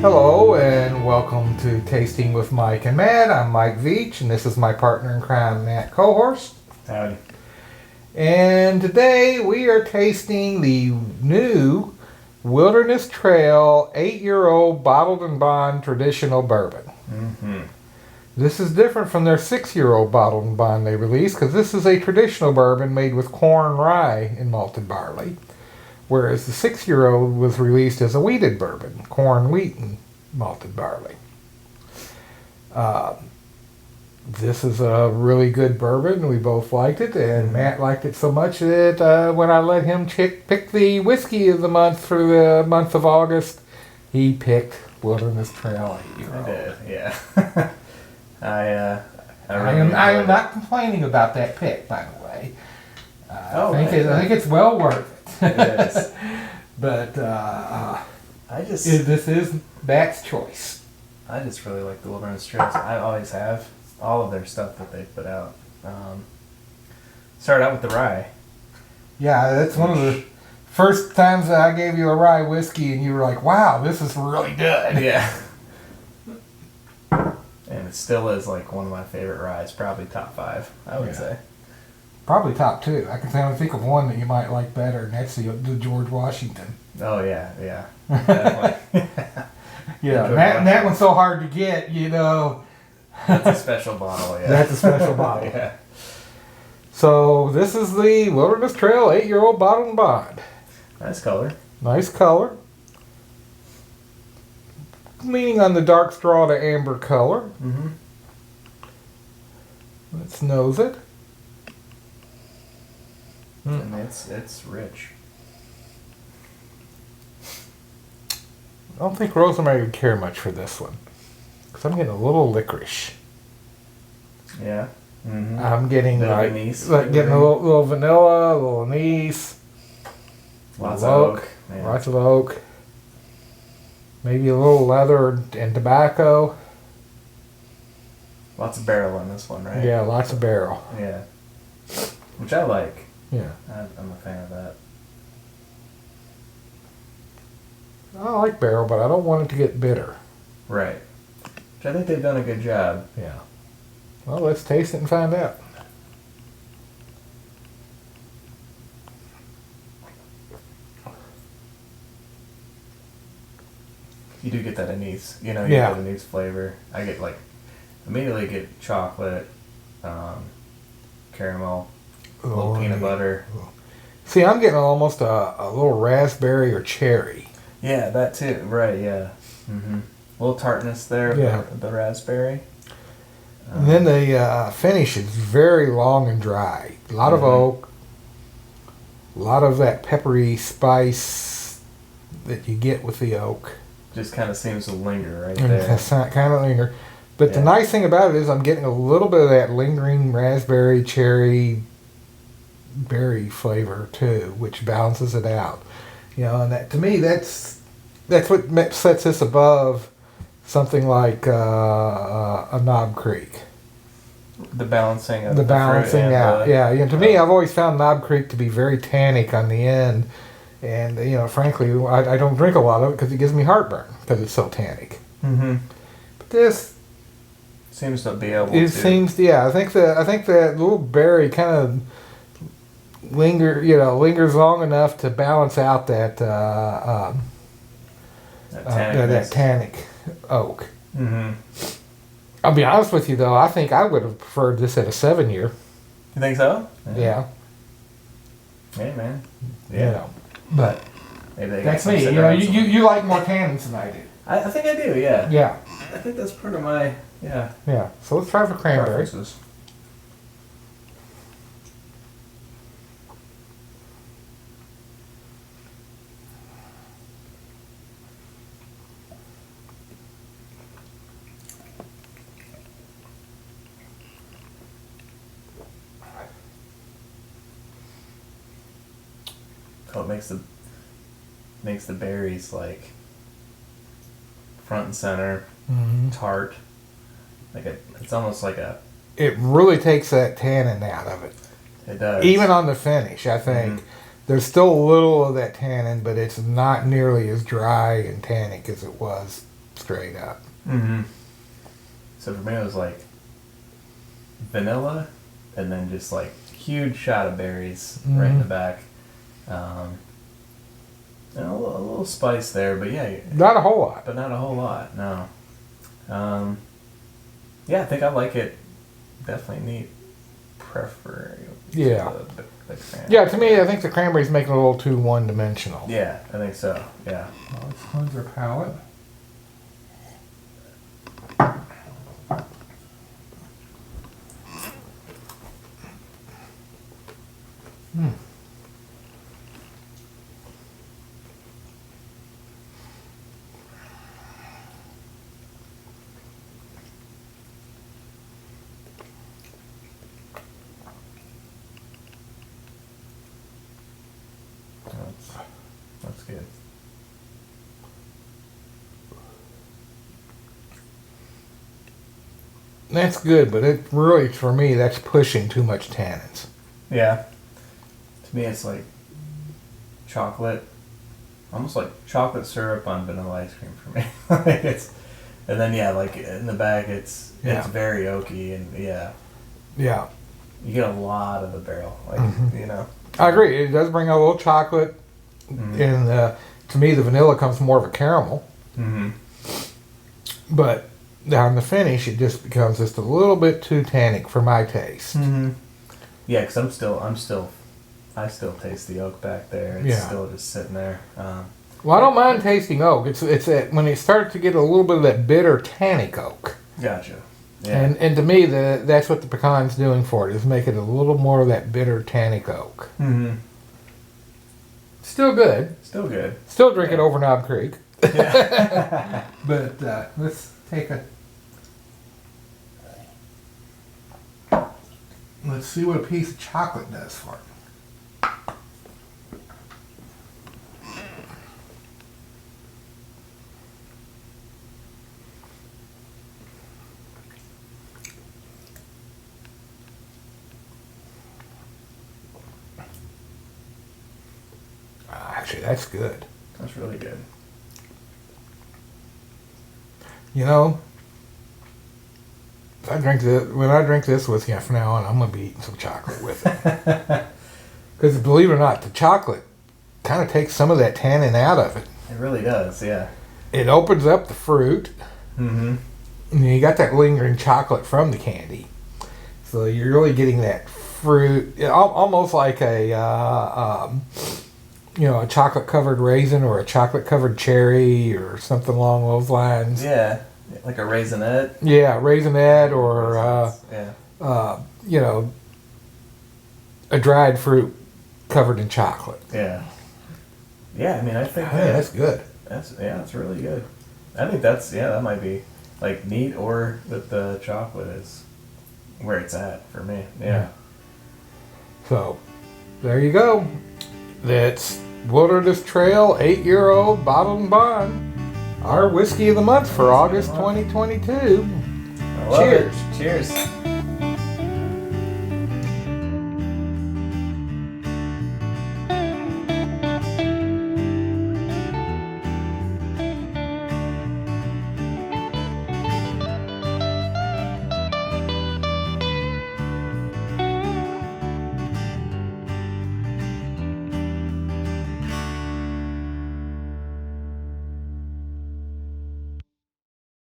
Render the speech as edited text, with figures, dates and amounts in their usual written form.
Hello and welcome to Tasting with Mike and Matt. I'm Mike Veach and this is my partner in crime, Matt Kohorst. Howdy. And today we are tasting the new Wilderness Trail 8-year-old Bottled-In-Bond traditional bourbon. Mm-hmm. This is different from their 6-year-old Bottled-In-Bond they released because this is a traditional bourbon made with corn, rye, and malted barley. Whereas the 6-year-old was released as a wheated bourbon, corn, wheat, and malted barley. This is a really good bourbon. We both liked it, and Matt liked it so much that when I let him pick the whiskey of the month for the month of August, he picked Wilderness Trail 8-year-old. I did, yeah. I am not complaining about that pick, by the way. I think it's well worth it. It is. But this is Matt's choice. I just really like the Wilderness Trails. I always have. All of their stuff that they put out. Started out with the rye. Yeah, that's one of the first times that I gave you a rye whiskey and you were like, wow, this is really good. Yeah. And it still is like one of my favorite ryes, probably top 5, I would say. Probably top 2. I can only think of one that you might like better, and that's the George Washington. Oh, yeah. Definitely. Yeah, that one's so hard to get, you know. That's a special bottle, yeah. That's a special bottle. Yeah. So, this is the Wilderness Trail 8-year-old Bottled-In-Bond. Nice color. Nice color. Leaning on the dark straw to amber color. Mm-hmm. Let's nose it. And it's rich. I don't think Rosemary would care much for this one. Because I'm getting a little licorice. Yeah. Mm-hmm. I'm getting like getting a little vanilla, a little anise. Lots of oak. Lots of oak. Maybe a little leather and tobacco. Lots of barrel in this one, right? Yeah, lots of barrel. Yeah. Which I like. Yeah. I'm a fan of that. I like barrel, but I don't want it to get bitter. Right. Which I think they've done a good job. Yeah. Well, let's taste it and find out. You do get that anise, you get that anise flavor. I get immediately get chocolate, caramel, a little peanut butter. See, I'm getting almost a little raspberry or cherry. Yeah, that too. Right, yeah. Mm-hmm. A little tartness there, yeah. The raspberry. And then the finish is very long and dry. A lot of oak. A lot of that peppery spice that you get with the oak. Just kind of seems to linger right there. Kind of linger. But the nice thing about it is I'm getting a little bit of that lingering raspberry, cherry, berry flavor too, which balances it out. And that to me, that's what sets this above something like a Knob Creek. The balancing of the balancing out. To me, I've always found Knob Creek to be very tannic on the end. And, frankly, I don't drink a lot of it because it gives me heartburn because it's so tannic. Mm-hmm. But this seems to be able to. It seems, I think that little berry kind of lingers long enough to balance out that tannic oak. Mm-hmm. I'll be honest with you, though. I think I would have preferred this at a 7-year. You think so? Yeah. Hey, man. Yeah. But maybe they that's me. You like more tannins than I do. I think I do. Yeah. Yeah. I think that's part of my Yeah. So let's try for cranberry. Preferences. Oh, it makes the berries like front and center, tart. It's almost like a. It really takes that tannin out of it. It does. Even on the finish, I think. There's still a little of that tannin, but it's not nearly as dry and tannic as it was straight up. Mm-hmm. So for me, it was like vanilla, and then just like huge shot of berries right in the back. And a little spice there, but yeah. Not a whole lot. But not a whole lot, no. Yeah, I think I like it. Definitely neat. Prefer. Yeah. The cranberry. Yeah, to me, I think the cranberry's making it a little too one-dimensional. Yeah, I think so. Yeah. Well, let's cleanse our palate. That's good. That's good, but it really, for me, that's pushing too much tannins. Yeah. To me, it's like chocolate, almost like chocolate syrup on vanilla ice cream for me. Like and then yeah, like in the back, it's very oaky, and yeah, you get a lot of the barrel, like you know. I agree. It does bring out a little chocolate, and to me, the vanilla comes more of a caramel. But down the finish, it just becomes just a little bit too tannic for my taste. Yeah, because I still taste the oak back there. It's still just sitting there. Well, I don't mind tasting oak. It's when it starts to get a little bit of that bitter tannic oak. Gotcha. Yeah. And to me, that's what the pecan's doing for it, is make it a little more of that bitter tannic oak. Still good. Still good. Still drink it over Knob Creek. Yeah. But let's take let's see what a piece of chocolate does for it. Actually, that's good. That's really good. You know, when I drink this whiskey from now on, I'm going to be eating some chocolate with it. Because believe it or not, the chocolate kind of takes some of that tannin out of it. It really does, yeah. It opens up the fruit. And you got that lingering chocolate from the candy. So you're really getting that fruit, almost like a chocolate covered raisin or a chocolate covered cherry or something along those lines. Yeah, like a raisinette. Yeah, raisinette or a dried fruit covered in chocolate. Yeah. Yeah, I mean, I think that's good. That's really good. I think that might be like neat, or that the chocolate is where it's at for me. Yeah. So, there you go. That's Wilderness Trail 8-year-old Bottled-In-Bond. Our whiskey of the month for August 2022. Cheers. Cheers.